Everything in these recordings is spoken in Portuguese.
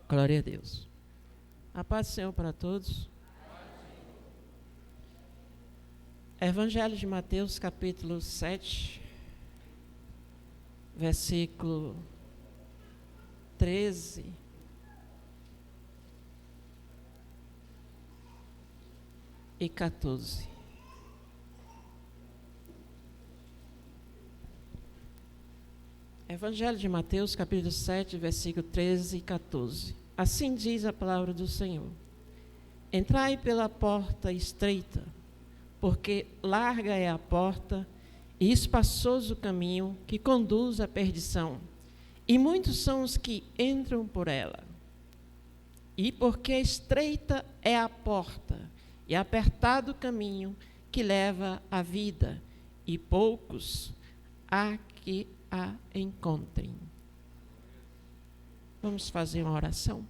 Glória a Deus. A paz do Senhor para todos. Evangelho de Mateus, capítulo 7, versículo 13 e 14. Evangelho de Mateus, capítulo 7, versículo 13 e 14. Assim diz a palavra do Senhor: Entrai pela porta estreita, porque larga é a porta e espaçoso o caminho que conduz à perdição, e muitos são os que entram por ela. E porque estreita é a porta e apertado o caminho que leva à vida, e poucos há que a encontrem. Vamos fazer uma oração.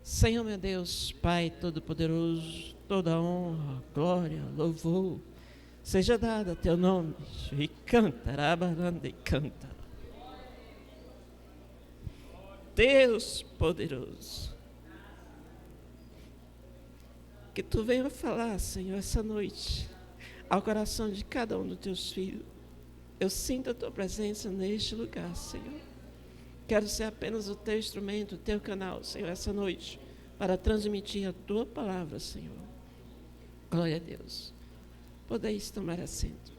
Senhor, meu Deus, Pai Todo-Poderoso, toda honra, glória, louvor, seja dada a teu nome. E canta, rabaranda e canta. Deus poderoso, que tu venha falar, Senhor, essa noite, ao coração de cada um dos teus filhos. Eu sinto a tua presença neste lugar, Senhor. Quero ser apenas o teu instrumento, o teu canal, Senhor, essa noite, para transmitir a tua palavra, Senhor. Glória a Deus. Podeis tomar assento.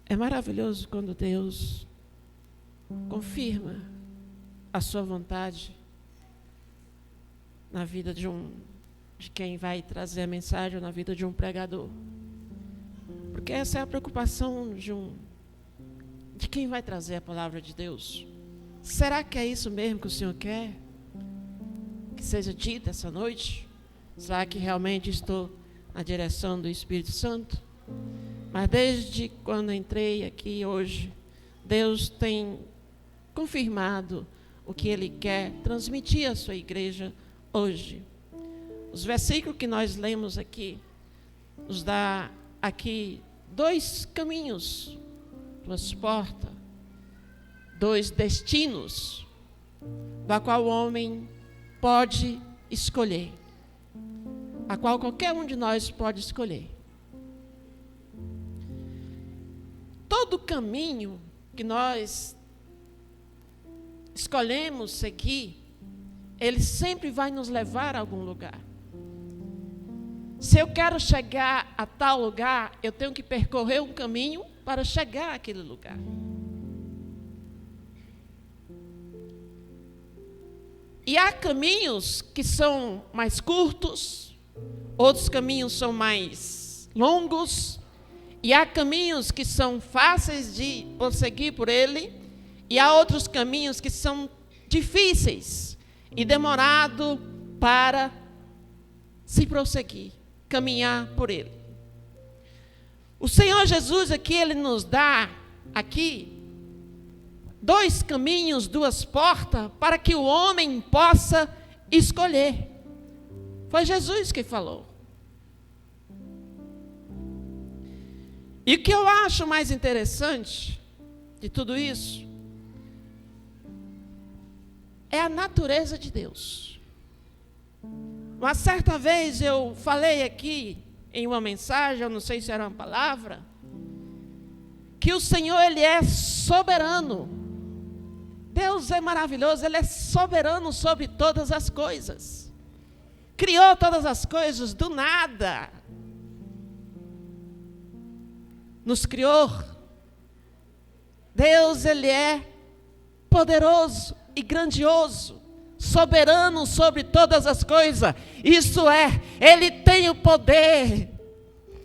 É maravilhoso quando Deus confirma a sua vontade na vida de quem vai trazer a mensagem, ou na vida de um pregador. Porque essa é a preocupação de quem vai trazer a palavra de Deus. Será que é isso mesmo que o Senhor quer que seja dito essa noite? Será que realmente estou na direção do Espírito Santo? Mas desde quando entrei aqui hoje, Deus tem confirmado o que Ele quer transmitir à sua igreja hoje. Os versículos que nós lemos aqui nos dá aqui dois caminhos, duas portas, dois destinos, da qual o homem pode escolher, a qual qualquer um de nós pode escolher. Todo caminho que nós escolhemos seguir, ele sempre vai nos levar a algum lugar. Se eu quero chegar a tal lugar, eu tenho que percorrer um caminho para chegar àquele lugar. E há caminhos que são mais curtos, outros caminhos são mais longos, e há caminhos que são fáceis de prosseguir por ele, e há outros caminhos que são difíceis e demorado para se prosseguir, caminhar por ele. O Senhor Jesus aqui, ele nos dá aqui dois caminhos, duas portas, para que o homem possa escolher. Foi Jesus que falou. E o que eu acho mais interessante de tudo isso é a natureza de Deus. Uma certa vez eu falei aqui em uma mensagem, eu não sei se era uma palavra, que o Senhor, ele é soberano. Deus é maravilhoso, ele é soberano sobre todas as coisas. Criou todas as coisas do nada. Nos criou. Deus, ele é poderoso e grandioso, soberano sobre todas as coisas. Isso é, ele tem o poder.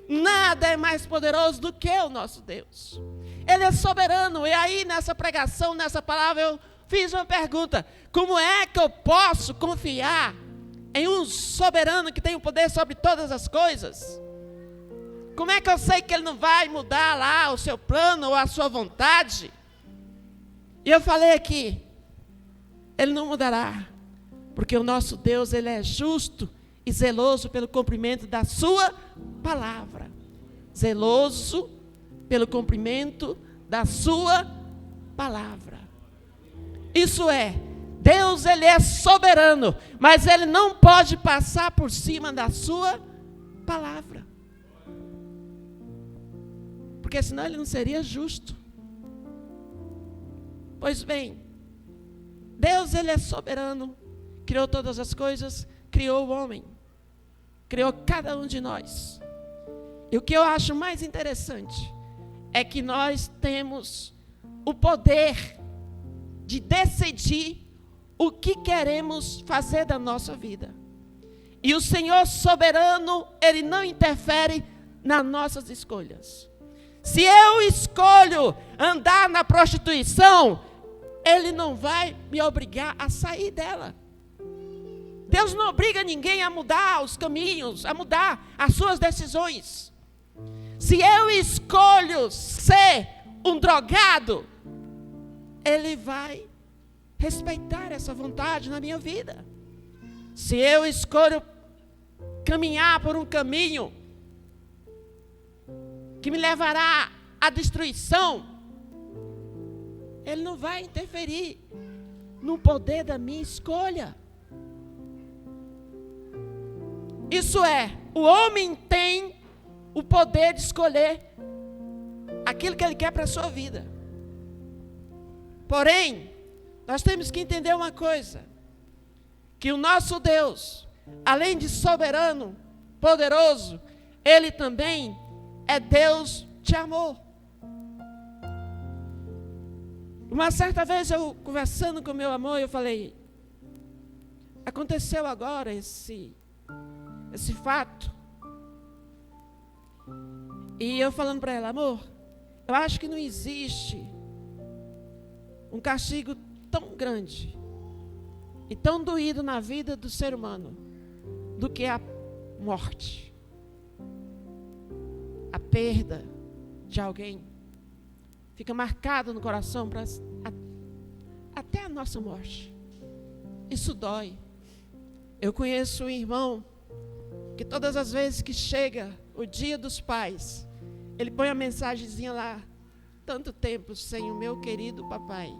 Nada é mais poderoso do que o nosso Deus. Ele é soberano. E aí nessa pregação, nessa palavra, eu fiz uma pergunta: como é que eu posso confiar em um soberano que tem o poder sobre todas as coisas? Como é que eu sei que ele não vai mudar lá o seu plano ou a sua vontade? E eu falei aqui, ele não mudará, porque o nosso Deus, ele é justo e zeloso pelo cumprimento da sua palavra. Zeloso pelo cumprimento da sua palavra. Isso é, Deus, ele é soberano, mas ele não pode passar por cima da sua palavra. Porque senão ele não seria justo. Pois bem, Deus, ele é soberano, criou todas as coisas, criou o homem, criou cada um de nós. E o que eu acho mais interessante é que nós temos o poder de decidir o que queremos fazer da nossa vida. E o Senhor soberano, ele não interfere nas nossas escolhas. Se eu escolho andar na prostituição, ele não vai me obrigar a sair dela. Deus não obriga ninguém a mudar os caminhos, a mudar as suas decisões. Se eu escolho ser um drogado, ele vai respeitar essa vontade na minha vida. Se eu escolho caminhar por um caminho que me levará à destruição, ele não vai interferir no poder da minha escolha. Isso é, o homem tem o poder de escolher aquilo que ele quer para a sua vida. Porém, nós temos que entender uma coisa, que o nosso Deus, além de soberano, poderoso, ele também é Deus de amor. Uma certa vez eu conversando com meu amor, eu falei, aconteceu agora esse fato. E eu falando para ela, amor, eu acho que não existe um castigo tão grande e tão doído na vida do ser humano do que a morte, a perda de alguém. Fica marcado no coração até a nossa morte. Isso dói. Eu conheço um irmão que todas as vezes que chega o dia dos pais, ele põe a mensagenzinha lá, tanto tempo sem o meu querido papai.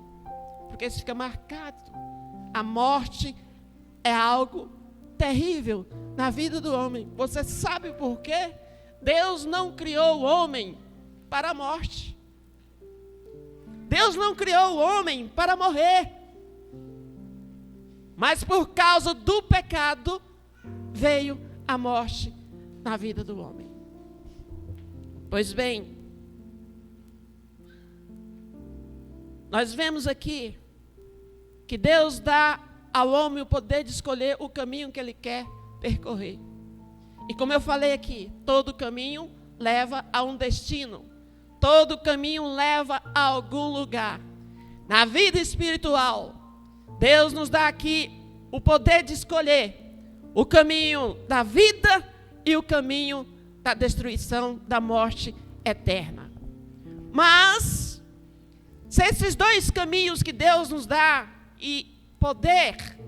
Porque isso fica marcado. A morte é algo terrível na vida do homem. Você sabe por quê? Deus não criou o homem para a morte. Deus não criou o homem para morrer. Mas por causa do pecado, veio a morte na vida do homem. Pois bem, nós vemos aqui que Deus dá ao homem o poder de escolher o caminho que ele quer percorrer. E como eu falei aqui, todo caminho leva a um destino. Todo caminho leva a algum lugar. Na vida espiritual, Deus nos dá aqui o poder de escolher o caminho da vida e o caminho da destruição, da morte eterna. Mas, se esses dois caminhos que Deus nos dá e poder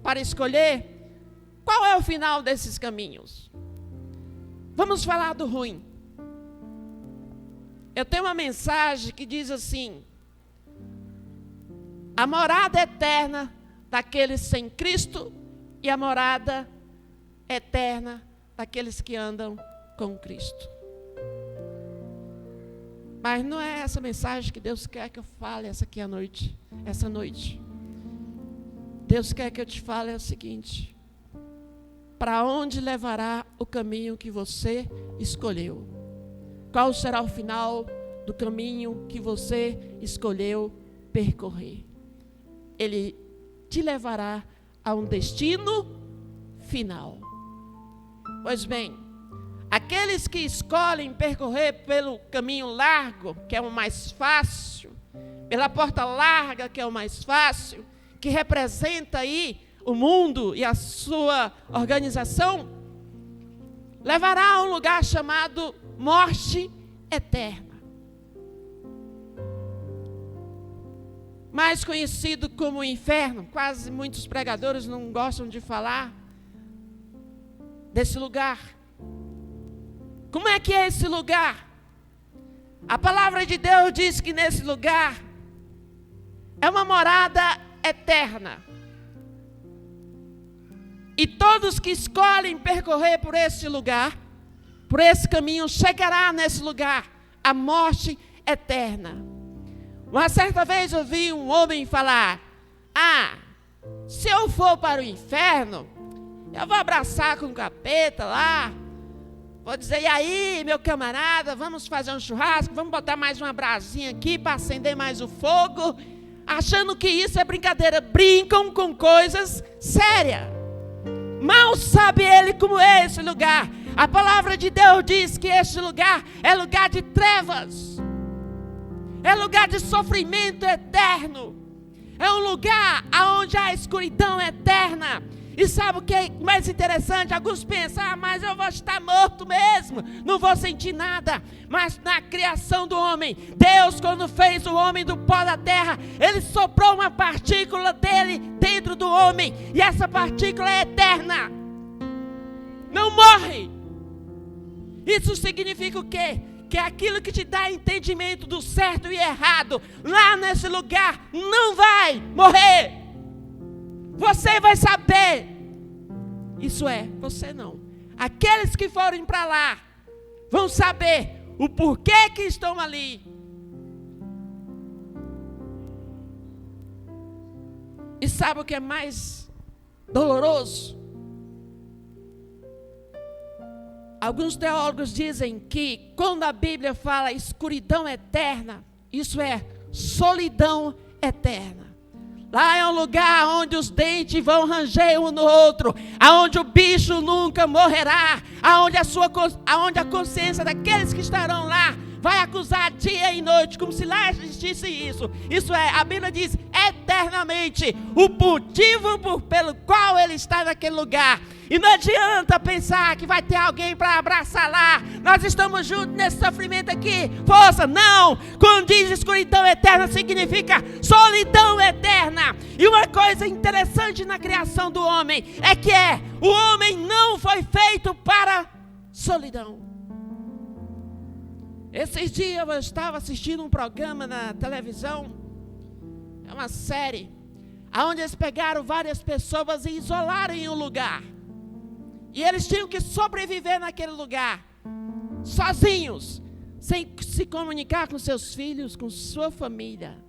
para escolher, qual é o final desses caminhos? Vamos falar do ruim. Eu tenho uma mensagem que diz assim: a morada eterna daqueles sem Cristo e a morada eterna daqueles que andam com Cristo. Mas não é essa mensagem que Deus quer que eu fale essa noite. Deus quer que eu te fale o seguinte: para onde levará o caminho que você escolheu? Qual será o final do caminho que você escolheu percorrer? Ele te levará a um destino final. Pois bem, aqueles que escolhem percorrer pelo caminho largo, que é o mais fácil, pela porta larga, que é o mais fácil, que representa aí o mundo e a sua organização, levará a um lugar chamado morte eterna. Mais conhecido como inferno. Quase muitos pregadores não gostam de falar desse lugar. Como é que é esse lugar? A palavra de Deus diz que nesse lugar é uma morada eterna. E todos que escolhem percorrer por esse lugar, por esse caminho, chegará nesse lugar, a morte eterna. Uma certa vez eu vi um homem falar: se eu for para o inferno, eu vou abraçar com o capeta lá, vou dizer: e aí, meu camarada, vamos fazer um churrasco, vamos botar mais uma brasinha aqui para acender mais o fogo, achando que isso é brincadeira. Brincam com coisas sérias. Mal sabe ele como é esse lugar. A palavra de Deus diz que esse lugar é lugar de trevas, é lugar de sofrimento eterno, é um lugar onde há escuridão eterna. E sabe o que é mais interessante? Alguns pensam: mas eu vou estar morto mesmo, não vou sentir nada. Mas na criação do homem, Deus, quando fez o homem do pó da terra, Ele soprou uma partícula dele dentro do homem, e essa partícula é eterna, não morre. Isso significa o quê? Que aquilo que te dá entendimento do certo e errado, lá nesse lugar, não vai morrer. Você vai saber. Isso é, você não. Aqueles que forem para lá vão saber o porquê que estão ali. E sabe o que é mais doloroso? Alguns teólogos dizem que quando a Bíblia fala escuridão eterna, isso é solidão eterna. Lá é um lugar onde os dentes vão ranger um no outro, aonde o bicho nunca morrerá, aonde a consciência daqueles que estarão lá vai acusar dia e noite, como se lá existisse isso. Isso é, a Bíblia diz eternamente o motivo pelo qual ele está naquele lugar. E não adianta pensar que vai ter alguém para abraçar lá. Nós estamos juntos nesse sofrimento aqui. Força, não. Quando diz escuridão eterna, significa solidão eterna. E uma coisa interessante na criação do homem é que o homem não foi feito para solidão. Esses dias eu estava assistindo um programa na televisão. É uma série onde eles pegaram várias pessoas e isolaram em um lugar. E eles tinham que sobreviver naquele lugar, sozinhos, sem se comunicar com seus filhos, com sua família.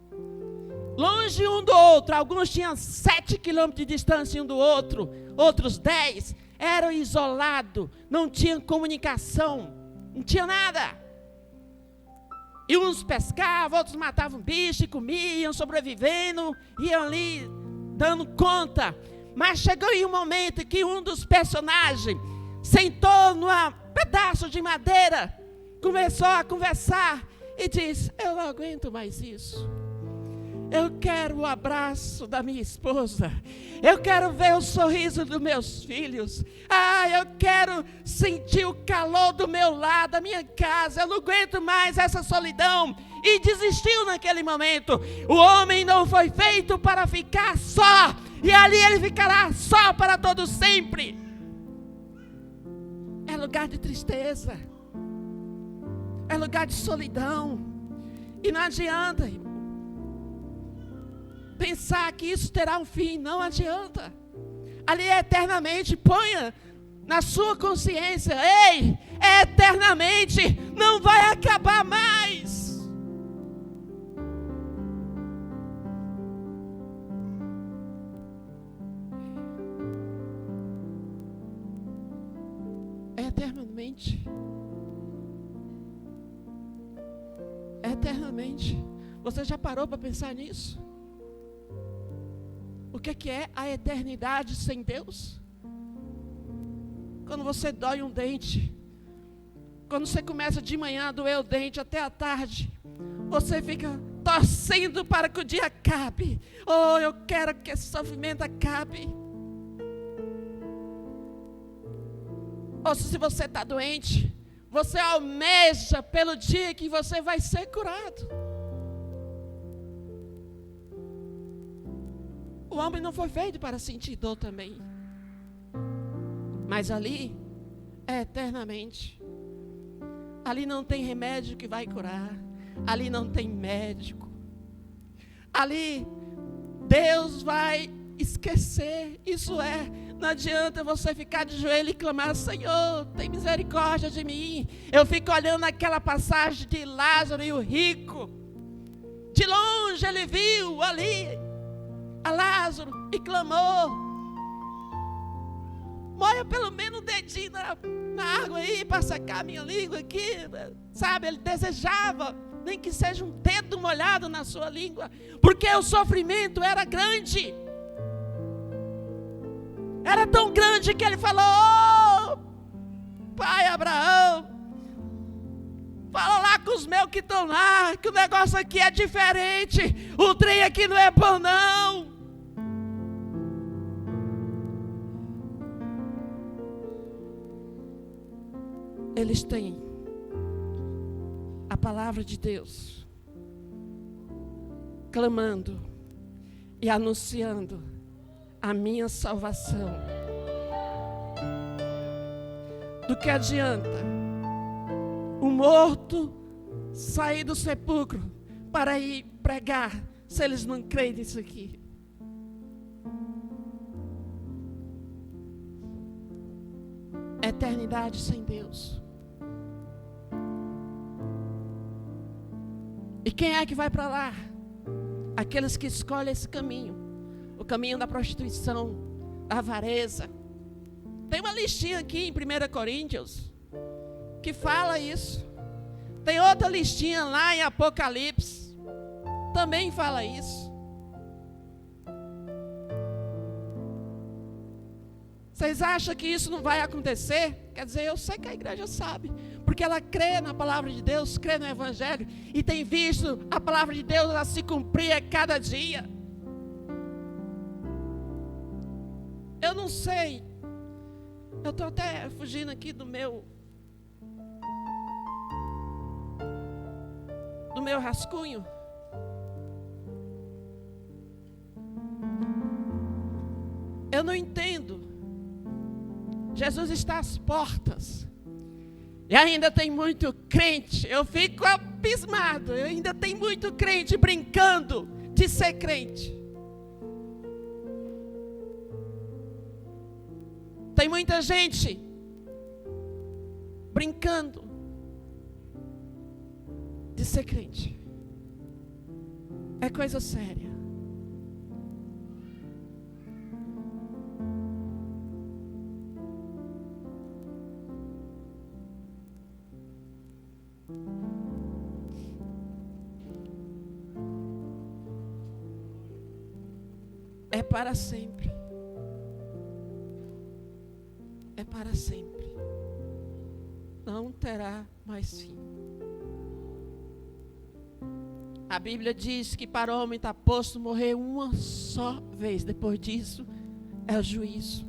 Longe um do outro. Alguns tinham 7 quilômetros de distância um do outro, outros 10. Eram isolados, não tinham comunicação, não tinha nada. E uns pescavam, outros matavam bicho e comiam, sobrevivendo, iam ali dando conta. Mas chegou em um momento que um dos personagens sentou num pedaço de madeira, começou a conversar e disse: eu não aguento mais isso. Eu quero o abraço da minha esposa. Eu quero ver o sorriso dos meus filhos. Eu quero sentir o calor do meu lar, da minha casa. Eu não aguento mais essa solidão. E desistiu naquele momento. O homem não foi feito para ficar só. E ali ele ficará só para todo sempre. É lugar de tristeza. É lugar de solidão. E não adianta, irmão, pensar que isso terá um fim. Não adianta. Ali é eternamente. Ponha na sua consciência: ei, é eternamente, não vai acabar mais. É eternamente. É eternamente. Você já parou para pensar nisso? O que é a eternidade sem Deus? Quando você dói um dente, quando você começa de manhã a doer o dente até a tarde, você fica torcendo para que o dia acabe. Eu quero que esse sofrimento acabe. Ou se você está doente, você almeja pelo dia que você vai ser curado. O homem não foi feito para sentir dor também. Mas ali é eternamente. Ali não tem remédio que vai curar. Ali não tem médico. Ali Deus vai esquecer. Isso é, não adianta você ficar de joelho e clamar: Senhor, tem misericórdia de mim. Eu fico olhando aquela passagem de Lázaro e o rico. De longe ele viu ali a Lázaro e clamou: molha pelo menos um dedinho na água aí para secar a minha língua aqui. Sabe, ele desejava nem que seja um dedo molhado na sua língua, porque o sofrimento era grande. Era tão grande que ele falou: oh, pai Abraão, fala lá com os meus que estão lá, que o negócio aqui é diferente. O trem aqui não é bom não. Eles têm a palavra de Deus, clamando e anunciando a minha salvação. Do que adianta o morto sair do sepulcro para ir pregar, se eles não creem nisso aqui? Eternidade sem Deus. E quem é que vai para lá? Aqueles que escolhem esse caminho. O caminho da prostituição, da avareza. Tem uma listinha aqui em 1 Coríntios que fala isso. Tem outra listinha lá em Apocalipse, também fala isso. Vocês acham que isso não vai acontecer? Quer dizer, eu sei que a igreja sabe, porque ela crê na palavra de Deus, crê no Evangelho, e tem visto a palavra de Deus ela se cumprir a cada dia. Eu não sei, eu estou até fugindo aqui do meu rascunho. Eu não entendo. Jesus está às portas. E ainda tem muito crente. Eu fico abismado. Ainda tem muito crente brincando de ser crente. Tem muita gente brincando de ser crente. É coisa séria. É para sempre. É para sempre. Não terá mais fim. A Bíblia diz que para o homem está posto morrer uma só vez. Depois disso é o juízo.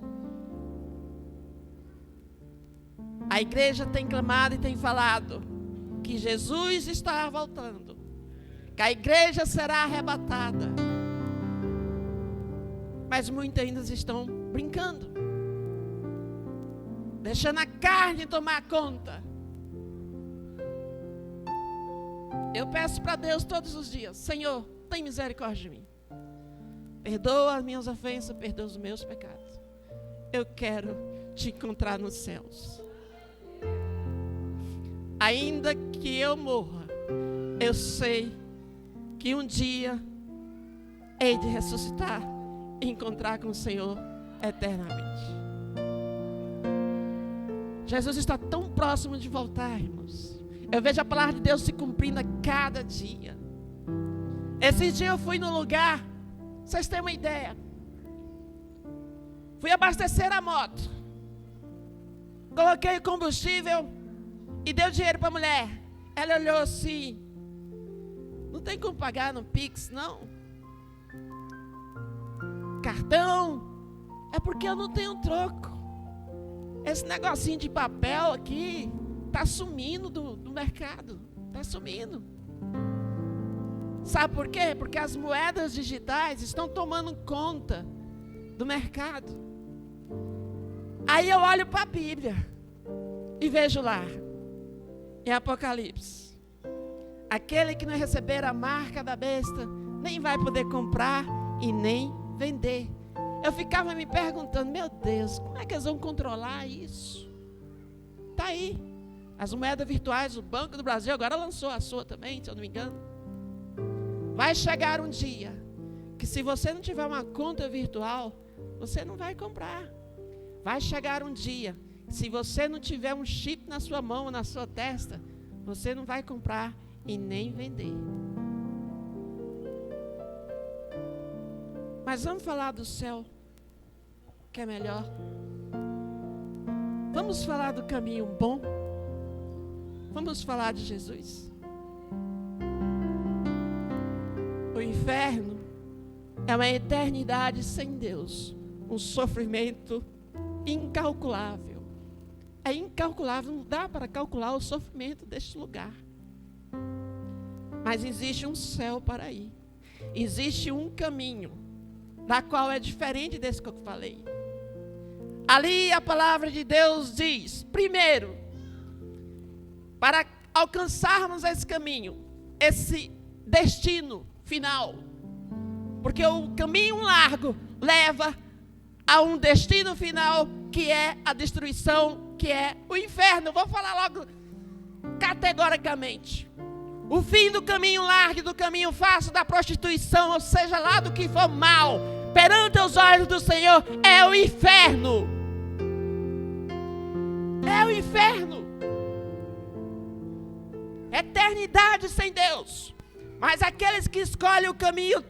A igreja tem clamado e tem falado que Jesus está voltando, que a igreja será arrebatada. Mas muitos ainda estão brincando, deixando a carne tomar conta. Eu peço para Deus todos os dias: Senhor, tem misericórdia de mim. Perdoa as minhas ofensas, perdoa os meus pecados. Eu quero te encontrar nos céus. Ainda que eu morra, eu sei que um dia hei de ressuscitar e encontrar com o Senhor eternamente. Jesus está tão próximo de voltar, irmãos. Eu vejo a palavra de Deus se cumprindo a cada dia. Esse dia eu fui num lugar, vocês têm uma ideia. Fui abastecer a moto. Coloquei o combustível e dei o dinheiro para a mulher. Ela olhou assim: não tem como pagar no Pix, não? Cartão? É porque eu não tenho troco. Esse negocinho de papel aqui está sumindo do mercado. Está sumindo. Sabe por quê? Porque as moedas digitais estão tomando conta do mercado. Aí eu olho para a Bíblia e vejo lá, em Apocalipse, Aquele que não receber a marca da besta, nem vai poder comprar e nem vender. Eu ficava me perguntando, meu Deus, como é que eles vão controlar isso? Está aí. As moedas virtuais, o Banco do Brasil agora lançou a sua também, se eu não me engano. Vai chegar um dia que se você não tiver uma conta virtual, você não vai comprar. Vai chegar um dia, se você não tiver um chip na sua mão ou na sua testa, você não vai comprar e nem vender. Mas vamos falar do céu, que é melhor. Vamos falar do caminho bom. Vamos falar de Jesus. O inferno é uma eternidade sem Deus, um sofrimento incalculável. É incalculável, não dá para calcular o sofrimento deste lugar. Mas existe um céu para ir. Existe um caminho, da qual é diferente desse que eu falei. Ali a palavra de Deus diz, primeiro, para alcançarmos esse caminho, esse destino final, porque o caminho largo leva a um destino final, que é a destruição, que é o inferno. Vou falar logo categoricamente. O fim do caminho largo, do caminho fácil, da prostituição, ou seja lá do que for mal, perante os olhos do Senhor, é o inferno. É o inferno. Eternidade sem Deus. Mas aqueles que escolhem o caminho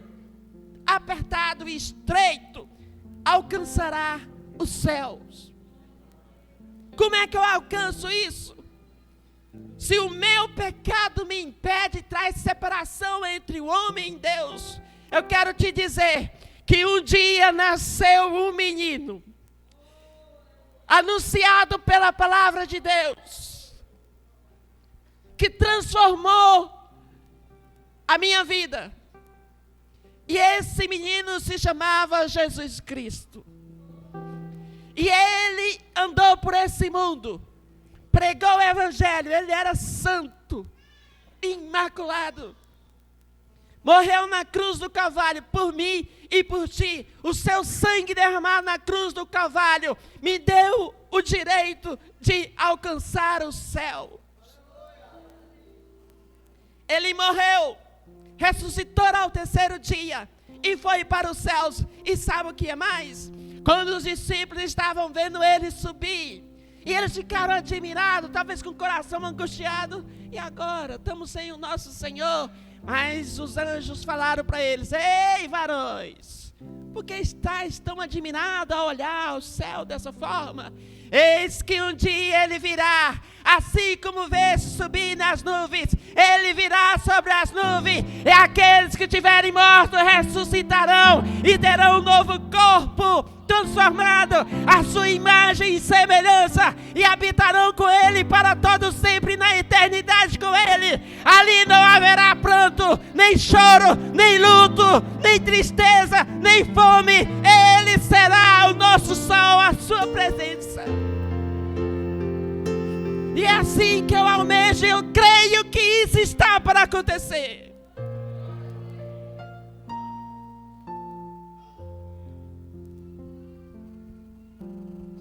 apertado e estreito, alcançará os céus. Como é que eu alcanço isso? Se o meu pecado me impede, traz separação entre o homem e Deus, eu quero te dizer que um dia nasceu um menino, anunciado pela palavra de Deus, que transformou a minha vida. E esse menino se chamava Jesus Cristo. E ele andou por esse mundo, pregou o evangelho, ele era santo, imaculado. Morreu na cruz do Calvário por mim e por ti. O seu sangue derramado na cruz do Calvário me deu o direito de alcançar o céu. Ele morreu, ressuscitou ao terceiro dia e foi para os céus. E sabe o que é mais? Quando os discípulos estavam vendo ele subir, e eles ficaram admirados, talvez com o coração angustiado. E agora? Estamos sem o nosso Senhor. Mas os anjos falaram para eles: ei, varões, por que estáis tão admirados a olhar o céu dessa forma? Eis que um dia ele virá, assim como vê-se subir nas nuvens, ele virá sobre as nuvens, e aqueles que tiverem morto ressuscitarão e terão um novo corpo transformado à sua imagem e semelhança, e habitarão com ele para todo sempre na eternidade com ele. Ali não haverá pranto, nem choro, nem luto, nem tristeza, nem fome. Ele será o nosso sol, a sua presença. E é assim que eu almejo, eu creio que isso está para acontecer.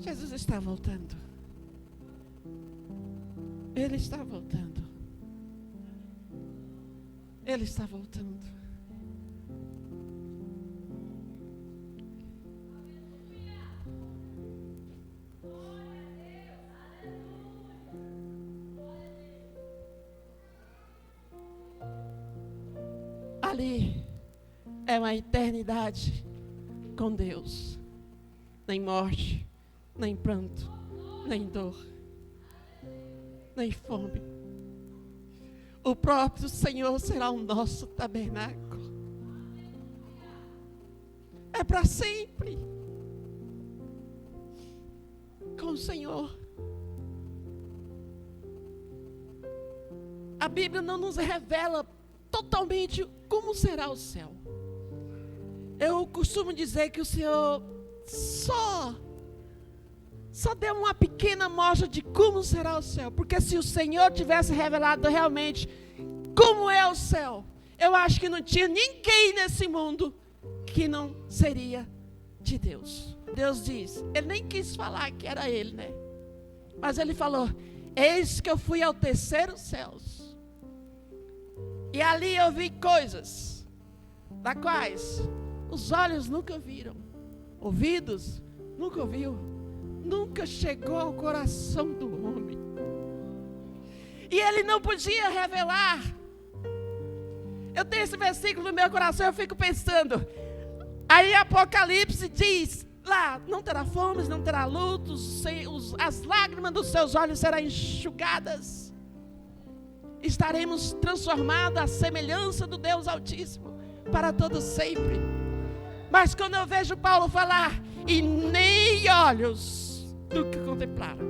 Jesus está voltando. Ele está voltando. Ele está voltando. Ali é uma eternidade com Deus. Nem morte, nem pranto, nem dor, nem fome. O próprio Senhor será o nosso tabernáculo. É para sempre com o Senhor. A Bíblia não nos revela totalmente como será o céu. Eu costumo dizer que o Senhor só deu uma pequena amostra de como será o céu. Porque se o Senhor tivesse revelado realmente como é o céu, eu acho que não tinha ninguém nesse mundo que não seria de Deus. Deus diz, ele nem quis falar que era ele, né? Mas ele falou, eis que eu fui ao terceiro céu. E ali eu vi coisas, das quais os olhos nunca viram, ouvidos nunca ouviu, nunca chegou ao coração do homem. E ele não podia revelar. Eu tenho esse versículo no meu coração, eu fico pensando. Aí Apocalipse diz, lá, não terá fome, não terá lutos, as lágrimas dos seus olhos serão enxugadas. Estaremos transformados à semelhança do Deus Altíssimo, para todo sempre. Mas quando eu vejo Paulo falar, e nem olhos nunca contemplaram,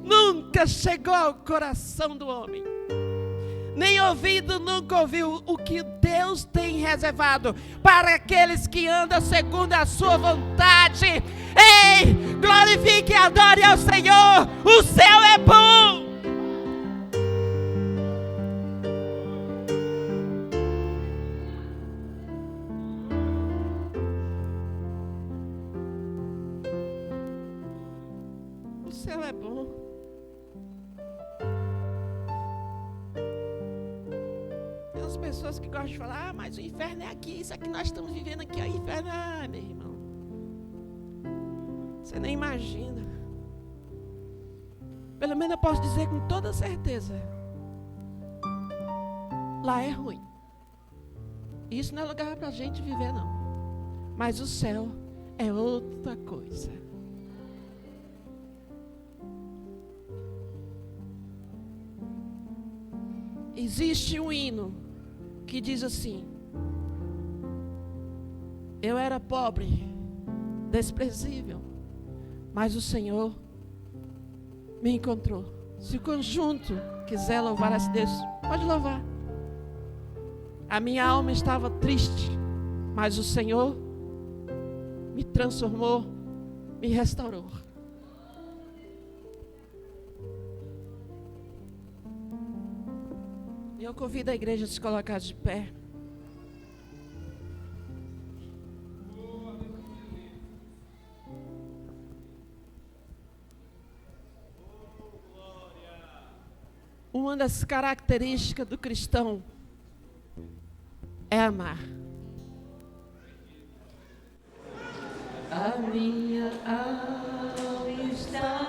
nunca chegou ao coração do homem, nem ouvido nunca ouviu o que Deus tem reservado para aqueles que andam segundo a sua vontade. Ei, glorifique e adore ao Senhor, o céu é bom. O céu é bom. As pessoas que gostam de falar, mas o inferno é aqui, isso aqui nós estamos vivendo aqui, é o inferno. Ah, meu irmão, você nem imagina. Pelo menos eu posso dizer com toda certeza, lá é ruim. Isso não é lugar para a gente viver, não. Mas o céu é outra coisa. Existe um hino que diz assim: eu era pobre, desprezível, mas o Senhor me encontrou. Se o conjunto quiser louvar esse Deus, pode louvar. A minha alma estava triste, mas o Senhor me transformou, me restaurou. Eu convido a igreja a se colocar de pé. Uma das características do cristão é amar. A minha alma está